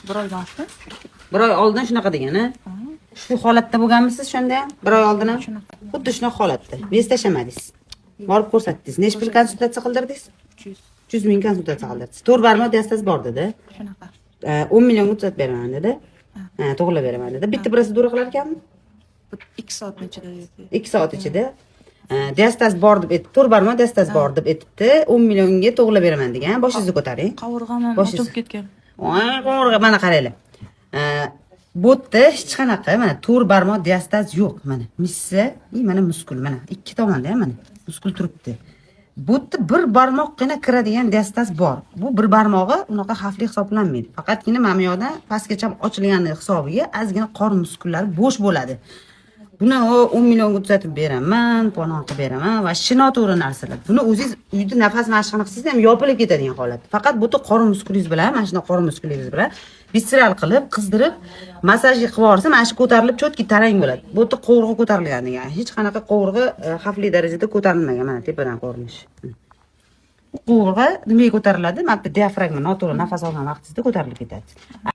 Bir oydan oldin. Bir oy oldin shunaqa degan-a? Shu holatda bo'lganmisiz o'shanda ham? Bir oy oldin ham? Xuddi shunaqa holatda. Bez tashamadingiz. Borib ko'rsatdingiz. Necha pul konsultatsiya qildirdingiz? 300 ming konsultatsiya qildirdingiz. To'g'ri barmi dastasi bor dedi. Shunaqa. 10 millionga tuzatib beraman dedi. To'g'rilab beraman dedi. Bitta protsedura qilar ekanmi? 2 soat ichida dedi. 2 soat ichida. Dastasi bor deb aytdi. To'g'ri barmi dastasi bor deb aytibdi. 10 millionga to'g'rilab beraman degan. Boshingizni ko'taring. Qovurg'am ham Boshingiz- o'tib ketgan. Voy, qo'rg'a mana qaranglar. Bu yerda hech qanaqa mana to'g'ri barmoq diastaz yo'q mana. Missa, mana muskul mana ikki tomonda ham mana muskul turibdi. Bu yerda bir barmoqqina kiradigan diastaz bor. Bu bir barmog'i unaqa xavfli hisoblanmaydi. Faqatgina mana bu yoqda pastgacha ochilgani hisobiga ozgina qor muskullari bo'sh bo'ladi. Buni 10 millionga tuzatib beraman, palon qilib beraman va noto'g'ri narsalar. Buni o'zingiz uyda nafas mashqini qilsangiz ham yopilib ketadigan holat. Faqat bu yerda qorin muskulingiz bilan, mana shunday qorin muskulingiz bilan visceral qilib, qizdirib, masaj qilib yuborsa, mana shu ko'tarilib chotki tarang bo'ladi. Bu yerda qovurg'i ko'tarilgan degan. Hech qanaqa qovurg'i xavfli darajada ko'tarilmagan mana tepadan ko'rinish. Qovurg'i nimaga ko'tariladi? Mana bu diafragma noto'g'ri nafas olgan vaqtingizda ko'tarilib ketadi.